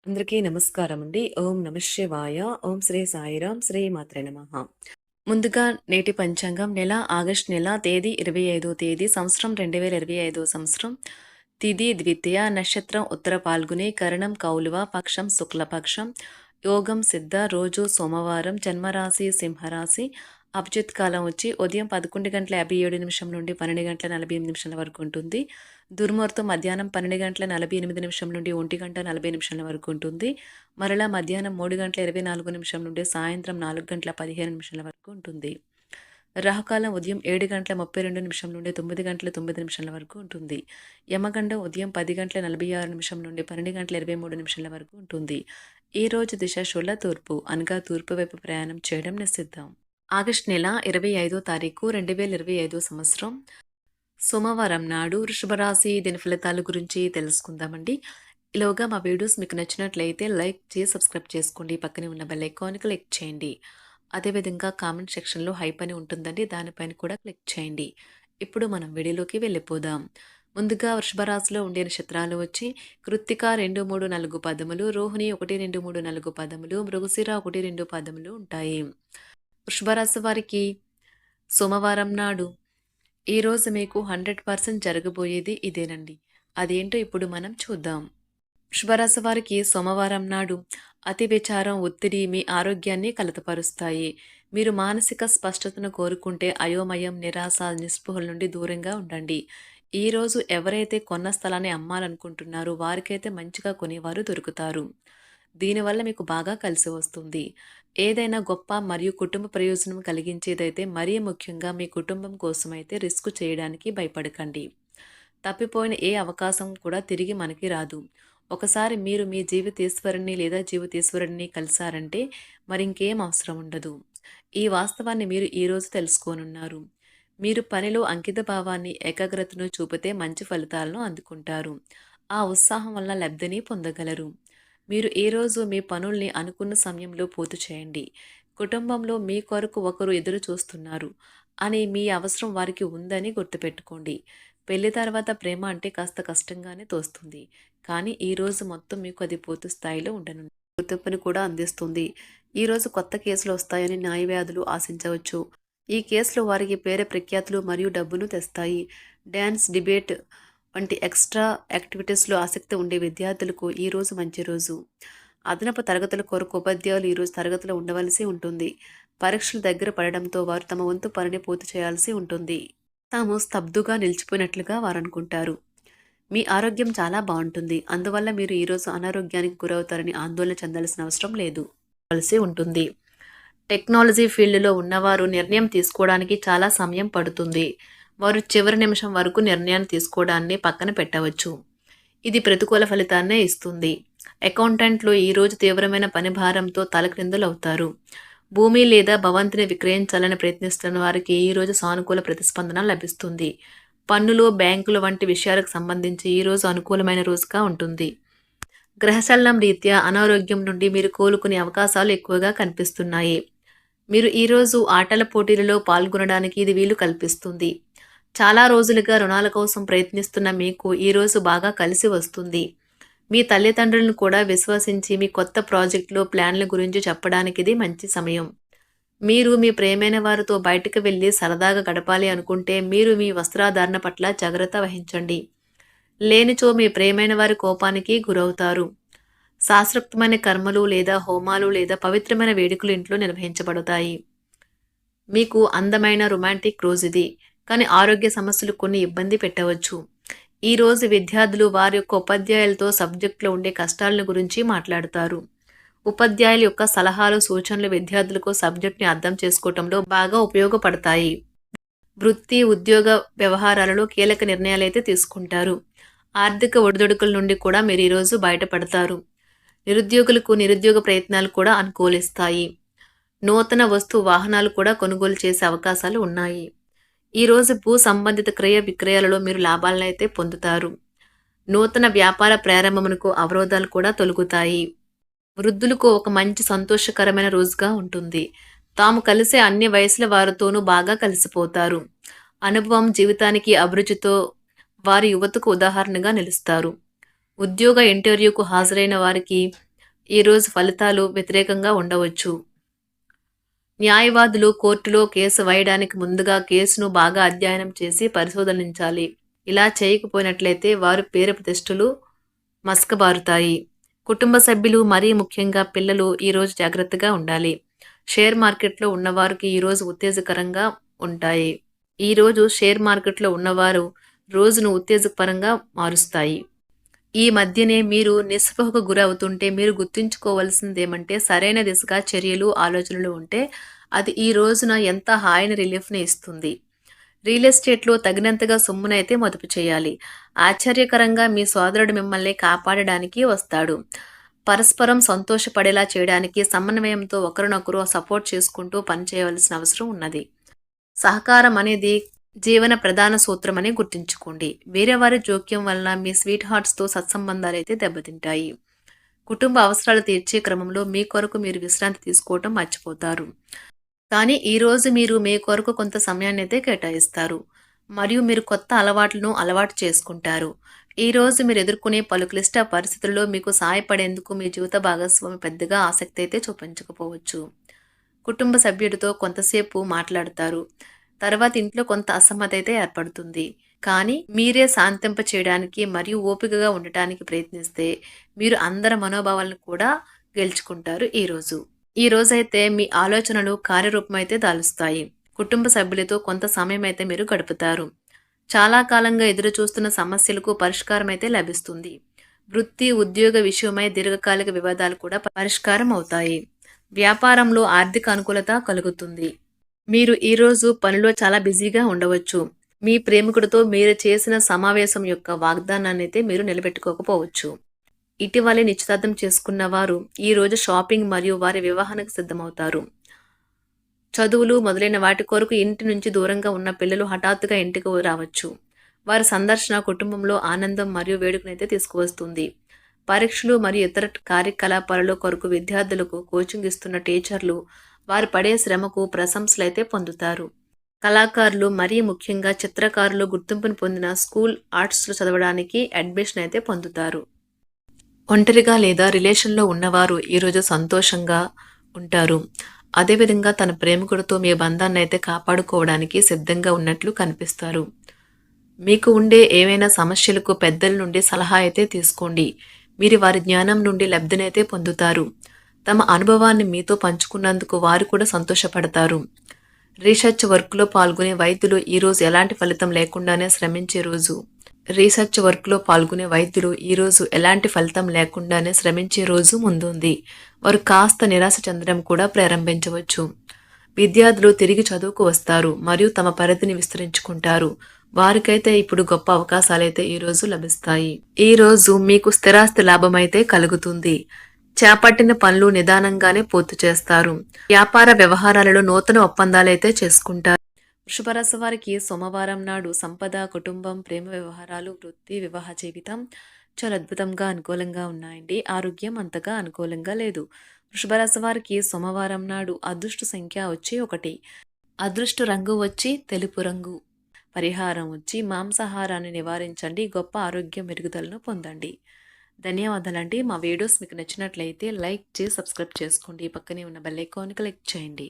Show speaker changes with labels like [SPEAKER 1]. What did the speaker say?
[SPEAKER 1] అందరికీ నమస్కారం అండి. ఓం నమః శివాయ. ఓం శ్రీ సాయిరాం. శ్రీ మాత్రే నమః. ముందుగా నేటి పంచాంగం నెల ఆగస్టు నెల తేదీ 25వ తేదీ సంవత్సరం 2025 సంవత్సరం. తిథి ద్వితీయ, నక్షత్రం ఉత్తర పాల్గుని, కరణం కౌలువ, పక్షం శుక్లపక్షం, యోగం సిద్ధ, రోజు సోమవారం, జన్మరాశి సింహరాశి. అభిజిత్ కాలం వచ్చి ఉదయం 11:57 నుండి 12:48 వరకు ఉంటుంది. దుర్ముహూర్తం మధ్యాహ్నం 12:48 నుండి 1:40 వరకు ఉంటుంది. మరలా మధ్యాహ్నం 3:24 నుండి సాయంత్రం 4:15 వరకు ఉంటుంది. రాహుకాలం ఉదయం 7:32 నుండి 9:09 వరకు ఉంటుంది. యమగండం ఉదయం 10:46 నుండి 12:23 వరకు ఉంటుంది. ఈ రోజు దిశ శూల తూర్పు, అనగా తూర్పు వైపు ప్రయాణం చేయడం నిషిద్ధం. ఆగస్టు నెల 25వ తారీఖు 2025 సంవత్సరం సోమవారం నాడు వృషభ రాశి దిన ఫలితాల గురించి తెలుసుకుందామండి. ఈలోగా మా వీడియోస్ మీకు నచ్చినట్లయితే లైక్ చేసి సబ్స్క్రైబ్ చేసుకోండి. పక్కనే ఉన్న బెల్ ఐకాన్ క్లిక్ చేయండి. అదేవిధంగా కామెంట్ సెక్షన్లో హైప్ అని ఉంటుందండి, దానిపైన కూడా క్లిక్ చేయండి. ఇప్పుడు మనం వీడియోలోకి వెళ్ళిపోదాం. ముందుగా వృషభ రాశిలో ఉండే నక్షత్రాలు వచ్చి కృత్తిక 2, 3, 4 పదములు, రోహిణి 1, 2, 3, 4 పదములు, మృగశిర 1, 2 పదములు ఉంటాయి. వృషభ రాశి వారికి సోమవారం నాడు ఈరోజు మీకు 100% జరగబోయేది ఇదేనండి. అదేంటో ఇప్పుడు మనం చూద్దాం. వృషభరాశి వారికి సోమవారం నాడు అతి విచారం, ఒత్తిడి మీ ఆరోగ్యాన్ని కలతపరుస్తాయి. మీరు మానసిక స్పష్టతను కోరుకుంటే అయోమయం, నిరాశ, నిస్పృహల నుండి దూరంగా ఉండండి. ఈరోజు ఎవరైతే కొన్న స్థలాన్ని అమ్మాలనుకుంటున్నారో వారికైతే మంచిగా కొనేవారు దొరుకుతారు. దీనివల్ల మీకు బాగా కలిసి వస్తుంది. ఏదైనా గొప్ప మరియు కుటుంబ ప్రయోజనం కలిగించేదైతే మరీ ముఖ్యంగా మీ కుటుంబం కోసమైతే రిస్క్ చేయడానికి భయపడకండి. తప్పిపోయిన ఏ అవకాశం కూడా తిరిగి మనకి రాదు. ఒకసారి మీరు మీ జీవితేశ్వరుని లేదా జీవితేశ్వరుడిని కలిశారంటే మరింకేం అవసరం ఉండదు. ఈ వాస్తవాన్ని మీరు ఈరోజు తెలుసుకోనున్నారు. మీరు పనిలో అంకిత భావాన్ని, ఏకాగ్రతను చూపితే మంచి ఫలితాలను అందుకుంటారు. ఆ ఉత్సాహం వల్ల లబ్ధిని పొందగలరు. మీరు ఈ రోజు మీ పనుల్ని అనుకున్న సమయంలో పూర్తి చేయండి. కుటుంబంలో మీ కొరకు ఒకరు ఎదురు చూస్తున్నారు అని మీ అవసరం వారికి ఉందని గుర్తుపెట్టుకోండి. పెళ్లి తర్వాత ప్రేమ అంటే కాస్త కష్టంగానే తోస్తుంది, కానీ ఈ రోజు మొత్తం మీకు అది పూర్తి స్థాయిలో ఉండనుంది. గుర్తింపుని కూడా అందిస్తుంది. ఈరోజు కొత్త కేసులు వస్తాయని న్యాయవాదులు ఆశించవచ్చు. ఈ కేసులు వారికి పేరు ప్రఖ్యాతులు మరియు డబ్బును తెస్తాయి. డ్యాన్స్, డిబేట్ వంటి ఎక్స్ట్రా యాక్టివిటీస్లో ఆసక్తి ఉండే విద్యార్థులకు ఈరోజు మంచి రోజు. అదనపు తరగతుల కొరకు ఉపాధ్యాయులు ఈరోజు తరగతిలో ఉండవలసి ఉంటుంది. పరీక్షలు దగ్గర పడడంతో వారు తమ వంతు పనిని పూర్తి చేయాల్సి ఉంటుంది. తాము స్తబ్దుగా నిలిచిపోయినట్లుగా వారు అనుకుంటారు. మీ ఆరోగ్యం చాలా బాగుంటుంది. అందువల్ల మీరు ఈరోజు అనారోగ్యానికి గురవుతారని ఆందోళన చెందాల్సిన అవసరం లేదు. ఉంటుంది. టెక్నాలజీ ఫీల్డ్లో ఉన్నవారు నిర్ణయం తీసుకోవడానికి చాలా సమయం పడుతుంది. వారు చివరి నిమిషం వరకు నిర్ణయాన్ని తీసుకోవడాన్ని పక్కన పెట్టవచ్చు. ఇది ప్రతికూల ఫలితాన్నే ఇస్తుంది. అకౌంటెంట్లు ఈరోజు తీవ్రమైన పని భారంతో తలక్రిందులవుతారు. భూమి లేదా భవంతిని విక్రయించాలని ప్రయత్నిస్తున్న వారికి ఈరోజు సానుకూల ప్రతిస్పందన లభిస్తుంది. పన్నులు, బ్యాంకులు వంటి విషయాలకు సంబంధించి ఈరోజు అనుకూలమైన రోజుగా ఉంటుంది. గ్రహచలనం రీత్యా అనారోగ్యం నుండి మీరు కోలుకునే అవకాశాలు ఎక్కువగా కనిపిస్తున్నాయి. మీరు ఈరోజు ఆటల పోటీలలో పాల్గొనడానికి ఇది వీలు కల్పిస్తుంది. చాలా రోజులుగా రుణాల కోసం ప్రయత్నిస్తున్న మీకు ఈరోజు బాగా కలిసి వస్తుంది. మీ తల్లిదండ్రులను కూడా విశ్వసించి మీ కొత్త ప్రాజెక్టులో ప్లాన్ల గురించి చెప్పడానికి ఇది మంచి సమయం. మీరు మీ ప్రియమైన వారితో బయటకు వెళ్ళి సరదాగా గడపాలి అనుకుంటే మీరు మీ వస్త్రాధారణ పట్ల జాగ్రత్త వహించండి. లేనిచో మీ ప్రియమైన వారి కోపానికి గురవుతారు. శాస్త్రోక్తమైన కర్మలు లేదా హోమాలు లేదా పవిత్రమైన వేడుకలు ఇంట్లో నిర్వహించబడతాయి. మీకు అందమైన రొమాంటిక్ రోజు ఇది, కానీ ఆరోగ్య సమస్యలు కొన్ని ఇబ్బంది పెట్టవచ్చు. ఈరోజు విద్యార్థులు వారి యొక్క ఉపాధ్యాయులతో సబ్జెక్టులో ఉండే కష్టాలను గురించి మాట్లాడతారు. ఉపాధ్యాయుల యొక్క సలహాలు, సూచనలు విద్యార్థులకు సబ్జెక్ట్ని అర్థం చేసుకోవటంలో బాగా ఉపయోగపడతాయి. వృత్తి, ఉద్యోగ వ్యవహారాలలో కీలక నిర్ణయాలు అయితే తీసుకుంటారు. ఆర్థిక ఒడిదుడుకుల నుండి కూడా మీరు ఈరోజు బయటపడతారు. నిరుద్యోగులకు నిరుద్యోగ ప్రయత్నాలు కూడా అనుకూలిస్తాయి. నూతన వస్తు వాహనాలు కూడా కొనుగోలు చేసే అవకాశాలు ఉన్నాయి. ఈరోజు భూ సంబంధిత క్రయ విక్రయాలలో మీరు లాభాలను అయితే పొందుతారు. నూతన వ్యాపార ప్రారంభమునకు అవరోధాలు కూడా తొలగుతాయి. వృద్ధులకు ఒక మంచి సంతోషకరమైన రోజుగా ఉంటుంది. తాము కలిసే అన్ని వయసుల వారితోనూ బాగా కలిసిపోతారు. అనుభవం జీవితానికి అభిరుచితో వారి యువతకు ఉదాహరణగా నిలుస్తారు. ఉద్యోగ ఇంటర్వ్యూకు హాజరైన వారికి ఈరోజు ఫలితాలు వ్యతిరేకంగా ఉండవచ్చు. న్యాయవాదులు కోర్టులో కేసు వేయడానికి ముందుగా కేసును బాగా అధ్యయనం చేసి పరిశోధించాలి. ఇలా చేయకపోయినట్లయితే వారి పేరు ప్రతిష్టలు మసకబారుతాయి. కుటుంబ సభ్యులు మరీ ముఖ్యంగా పిల్లలు ఈరోజు జాగ్రత్తగా ఉండాలి. షేర్ మార్కెట్లో ఉన్నవారికి ఈరోజు ఉత్తేజకరంగా ఉంటాయి. ఈరోజు షేర్ మార్కెట్లో ఉన్నవారు రోజును ఉత్తేజకరంగా మారుస్తాయి. ఈ మధ్యనే మీరు నిస్పృహకు గురవుతుంటే మీరు గుర్తుంచుకోవాల్సిందేమంటే సరైన దిశగా చర్యలు, ఆలోచనలు ఉంటే అది ఈ రోజున ఎంత హాయిని రిలీఫ్‌ని ఇస్తుంది. రియల్ ఎస్టేట్‌లో తగినంతగా సొమ్మునైతే మదుపు చేయాలి. ఆశ్చర్యకరంగా మీ సోదరుడు మిమ్మల్ని కాపాడడానికి వస్తాడు. పరస్పరం సంతోషపడేలా చేయడానికి సమన్వయంతో ఒకరినొకరు సపోర్ట్ చేసుకుంటూ పనిచేయవలసిన అవసరం ఉన్నది. సహకారం అనేది జీవన ప్రధాన సూత్రమని గుర్తుంచుకోండి. వేరే వారి జోక్యం వలన మీ స్వీట్ హార్ట్స్‌తో సత్సంబంధాలైతే దెబ్బతింటాయి. కుటుంబ అవసరాలు తీర్చే క్రమంలో మీ కొరకు మీరు విశ్రాంతి తీసుకోవటం మర్చిపోతారు. కానీ ఈరోజు మీరు మీ కొరకు కొంత సమయాన్నైతే కేటాయిస్తారు. మరియు మీరు కొత్త అలవాట్లను అలవాటు చేసుకుంటారు. ఈరోజు మీరు ఎదుర్కొనే పలు క్లిష్ట పరిస్థితుల్లో మీకు సహాయపడేందుకు మీ జీవిత భాగస్వామి పెద్దగా ఆసక్తి అయితే చూపించకపోవచ్చు. కుటుంబ సభ్యుడితో కొంతసేపు మాట్లాడతారు. తర్వాత ఇంట్లో కొంత అసమ్మతి అయితే ఏర్పడుతుంది. కానీ మీరే శాంతింప చేయడానికి మరియు ఓపికగా ఉండటానికి ప్రయత్నిస్తే మీరు అందరి మనోభావాలను కూడా గెలుచుకుంటారు ఈరోజు. ఈ రోజైతే మీ ఆలోచనలు కార్యరూపం అయితే దాలుస్తాయి. కుటుంబ సభ్యులతో కొంత సమయం అయితే మీరు గడుపుతారు. చాలా కాలంగా ఎదురు చూస్తున్న సమస్యలకు పరిష్కారం అయితే లభిస్తుంది. వృత్తి, ఉద్యోగ విషయమై దీర్ఘకాలిక వివాదాలు కూడా పరిష్కారం అవుతాయి. వ్యాపారంలో ఆర్థిక అనుకూలత కలుగుతుంది. మీరు ఈరోజు పనిలో చాలా బిజీగా ఉండవచ్చు. మీ ప్రేమికుడితో మీరు చేసిన సమావేశం యొక్క వాగ్దానాన్ని అయితే మీరు నిలబెట్టుకోకపోవచ్చు. ఇటీవలే నిశ్చితార్థం చేసుకున్న వారు ఈరోజు షాపింగ్ మరియు వారి వివాహానికి సిద్ధమవుతారు. చదువులు మొదలైన వాటి కొరకు ఇంటి నుంచి దూరంగా ఉన్న పిల్లలు హఠాత్తుగా ఇంటికి రావచ్చు. వారి సందర్శన కుటుంబంలో ఆనందం మరియు వేడుకనైతే తీసుకువస్తుంది. పరీక్షలు మరియు ఇతర కార్యకలాపాలలో కొరకు విద్యార్థులకు కోచింగ్ ఇస్తున్న టీచర్లు వారు పడే శ్రమకు ప్రశంసలైతే పొందుతారు. కళాకారులు మరీ ముఖ్యంగా చిత్రకారులు గుర్తింపును పొందిన స్కూల్ ఆర్ట్స్లో చదవడానికి అడ్మిషన్ అయితే పొందుతారు. ఒంటరిగా లేదా రిలేషన్లో ఉన్నవారు ఈరోజు సంతోషంగా ఉంటారు. అదేవిధంగా తన ప్రేమికుడితో మీ బంధాన్ని అయితే కాపాడుకోవడానికి సిద్ధంగా ఉన్నట్లు కనిపిస్తారు. మీకు ఉండే ఏవైనా సమస్యలకు పెద్దల నుండి సలహా అయితే తీసుకోండి. మీరు వారి జ్ఞానం నుండి లబ్ధినైతే పొందుతారు. తమ అనుభవాన్ని మీతో పంచుకున్నందుకు వారు కూడా సంతోషపడతారు. రీసెర్చ్ వర్క్లో పాల్గొనే వైద్యులు ఈరోజు ఎలాంటి ఫలితం లేకుండానే శ్రమించే రోజు. ఈరోజు ఎలాంటి ఫలితం లేకుండానే శ్రమించే రోజు ముందుంది. వారు కాస్త నిరాశ చెందడం కూడా ప్రారంభించవచ్చు. విద్యార్థులు తిరిగి చదువుకు వస్తారు మరియు తమ పరిధిని విస్తరించుకుంటారు. వారికైతే ఇప్పుడు గొప్ప అవకాశాలైతే ఈరోజు లభిస్తాయి. ఈరోజు మీకు స్థిరాస్తి లాభమైతే కలుగుతుంది. చేపట్టిన పనులు నిదానంగానే పూర్తి చేస్తారు. వ్యాపార వ్యవహారాలలో నూతన ఒప్పందాలైతే చేసుకుంటారు. వృషభ రాశి వారికి సోమవారం నాడు సంపద, కుటుంబం, ప్రేమ వ్యవహారాలు, వృత్తి, వివాహ జీవితం చాలా అద్భుతంగా అనుకూలంగా ఉన్నాయండి. ఆరోగ్యం అంతగా అనుకూలంగా లేదు. వృషభ రాశి వారికి సోమవారం నాడు అదృష్ట సంఖ్య వచ్చి 1, అదృష్ట రంగు వచ్చి తెలుపు రంగు, పరిహారం వచ్చి మాంసాహారాన్ని నివారించండి, గొప్ప ఆరోగ్య మెరుగుదలను పొందండి. ధన్యవాదాలండి. మా వీడియోస్ మీకు నచ్చినట్లయితే లైక్ చేసి సబ్స్క్రైబ్ చేసుకోండి. పక్కనే ఉన్న బెల్ ఐకాన్ క్లిక్ చేయండి.